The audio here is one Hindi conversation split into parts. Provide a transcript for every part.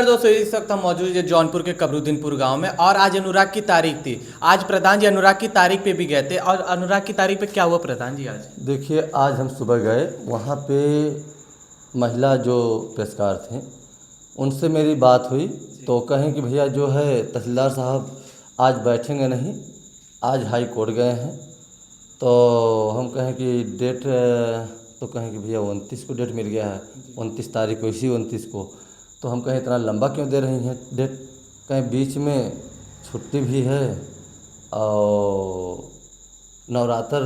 दोस्तों, इस वक्त हम मौजूद है जौनपुर के कबरुद्दीनपुर गांव में और आज अनुराग की तारीख थी। आज प्रधान जी अनुराग की तारीख पे भी गए थे। और अनुराग की तारीख पे क्या हुआ प्रधान जी आज? देखिए, आज हम सुबह गए वहाँ पे महिला जो पेशकार थे उनसे मेरी बात हुई। तो कहें कि भैया जो है तहसीलदार साहब आज बैठेंगे नहीं, आज हाई कोर्ट गए हैं। तो हम कहें कि डेट, तो कहें कि भैया 29 को डेट मिल गया है, 29 तारीख को, इसी 29 को। तो हम कहें इतना लंबा क्यों दे रही हैं डेट? कहें बीच में छुट्टी भी है और नवरात्र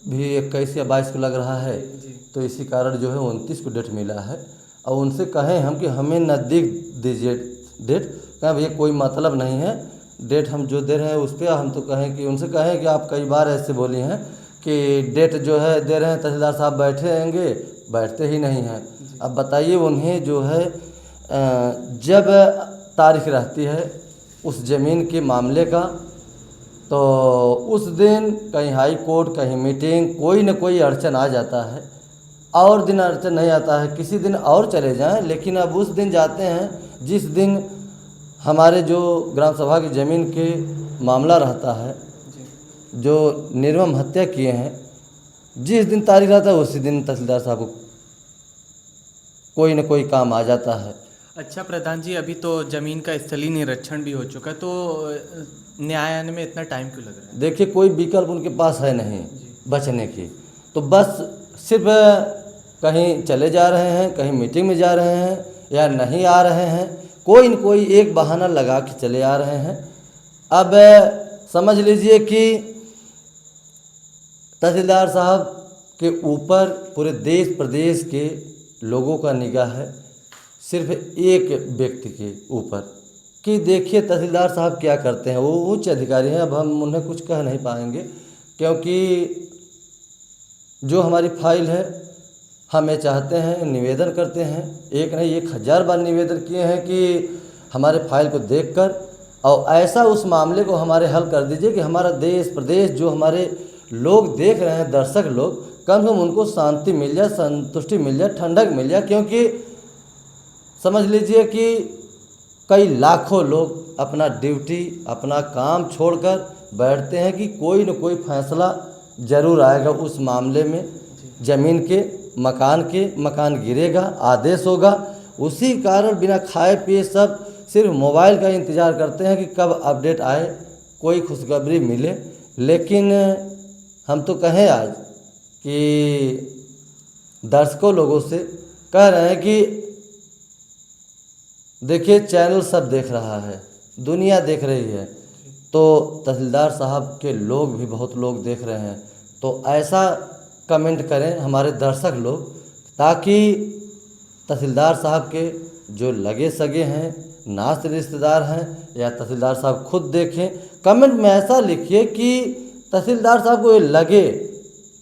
भी 21 या 22 को लग रहा है। तो इसी कारण जो है 29 को डेट मिला है। और उनसे कहें हम कि हमें नज़दीक दीजिए डेट। कहें भैया कोई मतलब नहीं है, डेट हम जो दे रहे हैं उस पर हम तो कहें कि उनसे कहें कि आप कई बार ऐसे बोली हैं कि डेट जो है दे रहे हैं, तहसीलदार साहब बैठेंगे, बैठते ही नहीं हैं। अब बताइए उन्हें जो है जब तारीख रहती है उस ज़मीन के मामले का, तो उस दिन कहीं हाई कोर्ट, कहीं मीटिंग, कोई न कोई अड़चन आ जाता है। और दिन अड़चन नहीं आता है, किसी दिन और चले जाएं, लेकिन अब उस दिन जाते हैं जिस दिन हमारे जो ग्राम सभा की ज़मीन के मामला रहता है, जो निर्मम हत्या किए हैं, जिस दिन तारीख रहता है उसी दिन तहसीलदार साहब को कोई न कोई काम आ जाता है। अच्छा प्रधान जी, अभी तो जमीन का स्थलीय निरीक्षण भी हो चुका है, तो न्याय आने में इतना टाइम क्यों लग रहा है? देखिए, कोई विकल्प उनके पास है नहीं बचने की। तो बस सिर्फ कहीं चले जा रहे हैं, कहीं मीटिंग में जा रहे हैं या नहीं आ रहे हैं, कोई न कोई एक बहाना लगा के चले आ रहे हैं। अब समझ लीजिए कि तहसीलदार साहब के ऊपर पूरे देश प्रदेश के लोगों का निगाह है, सिर्फ एक व्यक्ति के ऊपर, कि देखिए तहसीलदार साहब क्या करते हैं। वो उच्च अधिकारी हैं, अब हम उन्हें कुछ कह नहीं पाएंगे, क्योंकि जो हमारी फाइल है हम ये चाहते हैं, निवेदन करते हैं, एक नहीं 1000 बार निवेदन किए हैं कि हमारे फाइल को देखकर और ऐसा उस मामले को हमारे हल कर दीजिए कि हमारा देश प्रदेश जो हमारे लोग देख रहे हैं, दर्शक लोग, कम से कम उनको शांति मिल जाए, संतुष्टि मिल जाए, ठंडक मिल जाए। क्योंकि समझ लीजिए कि कई लाखों लोग अपना ड्यूटी, अपना काम छोड़कर बैठते हैं कि कोई न कोई फैसला ज़रूर आएगा उस मामले में, ज़मीन के, मकान गिरेगा, आदेश होगा। उसी कारण बिना खाए पिए सब सिर्फ मोबाइल का इंतज़ार करते हैं कि कब अपडेट आए, कोई खुशखबरी मिले। लेकिन हम तो कहें आज कि दर्शकों लोगों से कह रहे हैं कि देखिए चैनल सब देख रहा है, दुनिया देख रही है, तो तहसीलदार साहब के लोग भी बहुत लोग देख रहे हैं। तो ऐसा कमेंट करें हमारे दर्शक लोग, ताकि तहसीलदार साहब के जो लगे सगे हैं, नात रिश्तेदार हैं, या तहसीलदार साहब खुद देखें। कमेंट में ऐसा लिखिए कि तहसीलदार साहब को ये लगे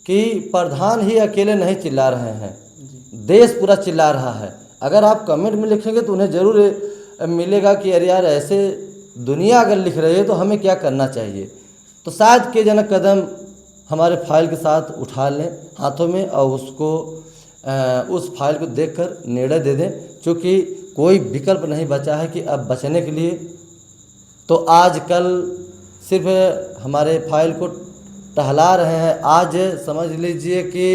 कि प्रधान ही अकेले नहीं चिल्ला रहे हैं, देश पूरा चिल्ला रहा है। अगर आप कमेंट में लिखेंगे तो उन्हें ज़रूर मिलेगा कि अरे यार, ऐसे दुनिया अगर लिख रही है तो हमें क्या करना चाहिए। तो शायद के जनक कदम हमारे फाइल के साथ उठा लें हाथों में और उसको उस फाइल को देखकर निर्णय दे दें, क्योंकि कोई विकल्प नहीं बचा है कि अब बचने के लिए। तो आजकल सिर्फ हमारे फाइल को टहला रहे हैं। आज समझ लीजिए कि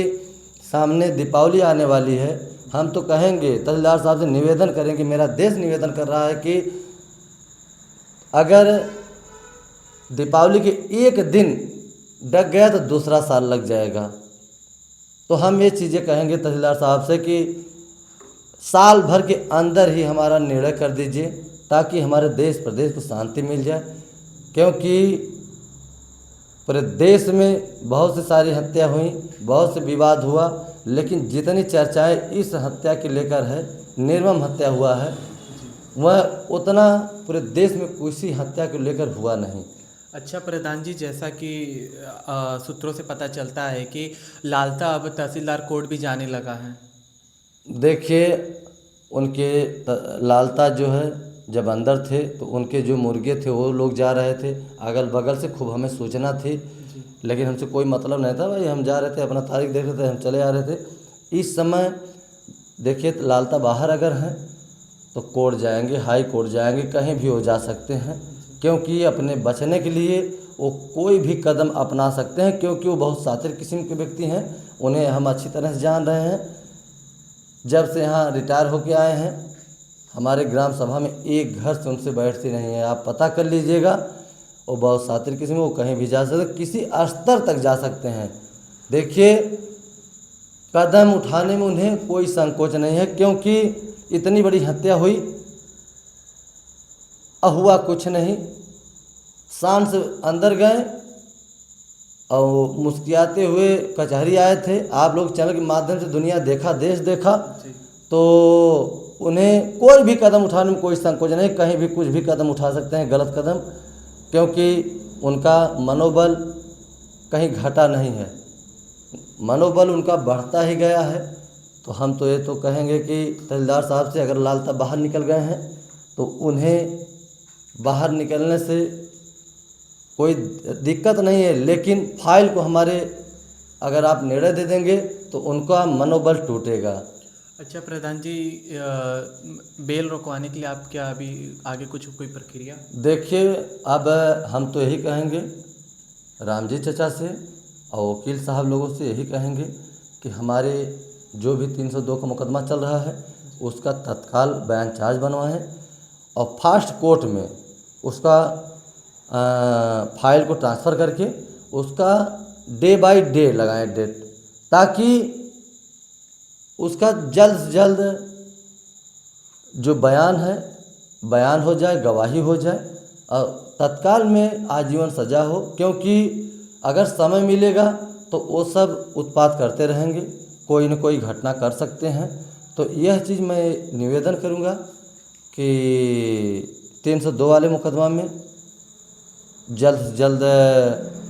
सामने दीपावली आने वाली है। हम तो कहेंगे, तहसीलदार साहब से निवेदन करेंगे, मेरा देश निवेदन कर रहा है कि अगर दीपावली के एक दिन डग गया तो दूसरा साल लग जाएगा। तो हम ये चीज़ें कहेंगे तहसीलदार साहब से कि साल भर के अंदर ही हमारा निर्णय कर दीजिए, ताकि हमारे देश प्रदेश को शांति मिल जाए। क्योंकि पूरे देश में बहुत सी सारी हत्या हुई, बहुत से विवाद हुआ, लेकिन जितनी चर्चाएं इस हत्या के लेकर है, निर्मम हत्या हुआ है, वह उतना पूरे देश में किसी हत्या को लेकर हुआ नहीं। अच्छा प्रधान जी, जैसा कि सूत्रों से पता चलता है कि लालता अब तहसीलदार कोर्ट भी जाने लगा है। देखिए, उनके लालता जो है जब अंदर थे तो उनके जो मुर्गे थे वो लोग जा रहे थे, अगल बगल से खूब हमें सूचना थी, लेकिन हमसे कोई मतलब नहीं था। भाई हम जा रहे थे, अपना तारीख देख रहे थे, हम चले आ रहे थे। इस समय देखिए लालता बाहर अगर हैं तो कोर्ट जाएंगे, हाई कोर्ट जाएंगे, कहीं भी हो जा सकते हैं, क्योंकि अपने बचने के लिए वो कोई भी कदम अपना सकते हैं, क्योंकि वो बहुत शातिर किस्म के व्यक्ति हैं। उन्हें हम अच्छी तरह से जान रहे हैं। जब से यहाँ रिटायर होके आए हैं, हमारे ग्राम सभा में एक घर से उनसे बैठती नहीं है। आप पता कर लीजिएगा, वो बहुत शातिर किस्म, वो कहीं भी जा सकते, किसी स्तर तक जा सकते हैं। देखिए, कदम उठाने में उन्हें कोई संकोच नहीं है, क्योंकि इतनी बड़ी हत्या हुई हुआ कुछ नहीं। शान से अंदर गए और मुस्कुराते हुए कचहरी आए थे। आप लोग चैनल के माध्यम से दुनिया देखा, देश देखा, तो उन्हें कोई भी कदम उठाने में कोई संकोच नहीं, कहीं भी कुछ भी कदम उठा सकते हैं, गलत कदम, क्योंकि उनका मनोबल कहीं घटा नहीं है, मनोबल उनका बढ़ता ही गया है। तो हम तो ये तो कहेंगे कि तहसीलदार साहब से अगर लालता बाहर निकल गए हैं तो उन्हें बाहर निकलने से कोई दिक्कत नहीं है, लेकिन फाइल को हमारे अगर आप निर्णय दे देंगे तो उनका मनोबल टूटेगा। अच्छा प्रधान जी, बेल रोकवाने के लिए आप क्या अभी आगे कुछ कोई प्रक्रिया? देखिए, अब हम तो यही कहेंगे राम जी चचा से और वकील साहब लोगों से यही कहेंगे कि हमारे जो भी 302 का मुकदमा चल रहा है उसका तत्काल बयान चार्ज बनवाएं और फास्ट कोर्ट में उसका फाइल को ट्रांसफ़र करके उसका डे बाय डे लगाएं डेट, ताकि उसका जल्द से जल्द जो बयान है बयान हो जाए, गवाही हो जाए और तत्काल में आजीवन सज़ा हो। क्योंकि अगर समय मिलेगा तो वो सब उत्पात करते रहेंगे, कोई न कोई घटना कर सकते हैं। तो यह चीज़ मैं निवेदन करूँगा कि 302 वाले मुकदमा में जल्द से जल्द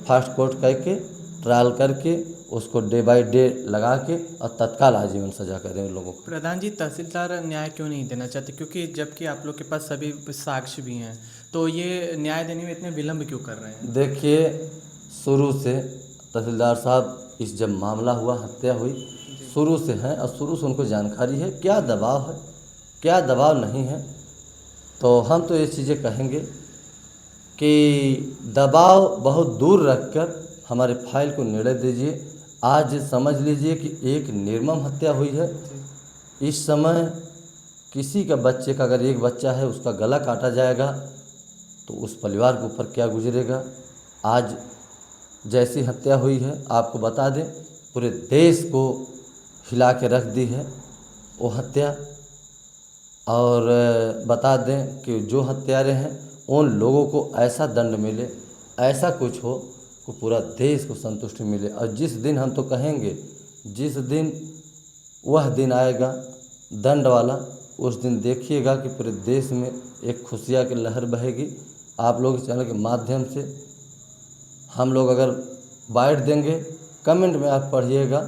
फास्ट कोर्ट करके ट्रायल करके उसको डे बाय डे लगा के और तत्काल आजीवन सज़ा करें उन लोगों को। प्रधान जी, तहसीलदार न्याय क्यों नहीं देना चाहते? क्योंकि जबकि आप लोग के पास सभी साक्ष्य भी हैं, तो ये न्याय देने में इतने विलम्ब क्यों कर रहे हैं? देखिए, शुरू से तहसीलदार साहब इस जब मामला हुआ, हत्या हुई, शुरू से हैं और शुरू से उनको जानकारी है क्या दबाव है, क्या दबाव नहीं है। तो हम तो ये चीज़ें कहेंगे कि दबाव बहुत दूर रखकर हमारे फाइल को निर्णय दीजिए। आज समझ लीजिए कि एक निर्मम हत्या हुई है। इस समय किसी का बच्चे का अगर एक बच्चा है उसका गला काटा जाएगा तो उस परिवार के ऊपर क्या गुजरेगा। आज जैसी हत्या हुई है, आपको बता दें, पूरे देश को हिला के रख दी है वो हत्या। और बता दें कि जो हत्यारे हैं उन लोगों को ऐसा दंड मिले, ऐसा कुछ हो कि पूरा देश को संतुष्टि मिले। और जिस दिन हम तो कहेंगे, जिस दिन वह दिन आएगा दंड वाला, उस दिन देखिएगा कि पूरे देश में एक खुशियाँ की लहर बहेगी। आप लोग चैनल के माध्यम से हम लोग अगर बाइट देंगे, कमेंट में आप पढ़िएगा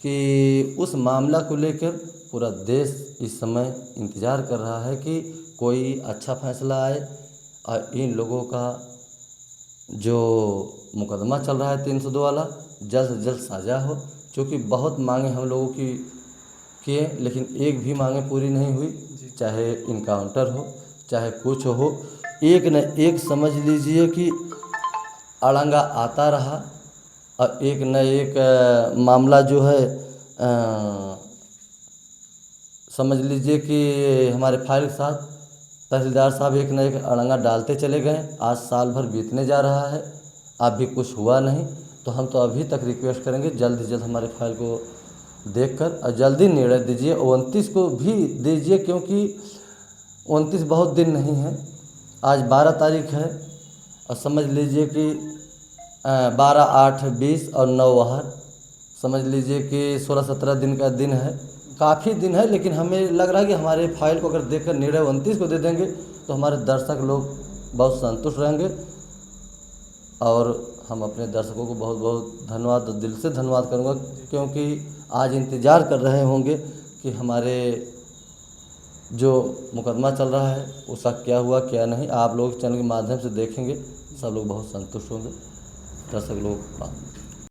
कि उस मामला को लेकर पूरा देश इस समय इंतज़ार कर रहा है कि कोई अच्छा फैसला आए और इन लोगों का जो मुकदमा चल रहा है 302 वाला जल्द से जल्द साजा हो। क्योंकि बहुत मांगे हम लोगों की किए, लेकिन एक भी मांगे पूरी नहीं हुई, चाहे इनकाउंटर हो चाहे कुछ हो, एक न एक समझ लीजिए कि अड़ंगा आता रहा और एक न एक मामला जो है समझ लीजिए कि हमारे फाइल के साथ तहसीलदार साहब एक न एक अड़ंगा डालते चले गए। आज साल भर बीतने जा रहा है, अभी कुछ हुआ नहीं। तो हम तो अभी तक रिक्वेस्ट करेंगे जल्द से जल्द हमारे फाइल को देखकर और जल्दी निर्णय दीजिए। 29 को भी दीजिए, क्योंकि 29 बहुत दिन नहीं है, आज 12 तारीख है और समझ लीजिए कि 12, 8, 20 और 9 बाहर, समझ लीजिए कि 16-17 दिन का दिन है, काफ़ी दिन है। लेकिन हमें लग रहा है कि हमारे फाइल को अगर देखकर निर्णय 29 को दे देंगे तो हमारे दर्शक लोग बहुत संतुष्ट रहेंगे। और हम अपने दर्शकों को बहुत बहुत धन्यवाद, दिल से धन्यवाद करूँगा, क्योंकि आज इंतज़ार कर रहे होंगे कि हमारे जो मुकदमा चल रहा है उसका क्या हुआ क्या नहीं। आप लोग चैनल के माध्यम से देखेंगे, सब लोग बहुत संतुष्ट होंगे, दर्शक लोग।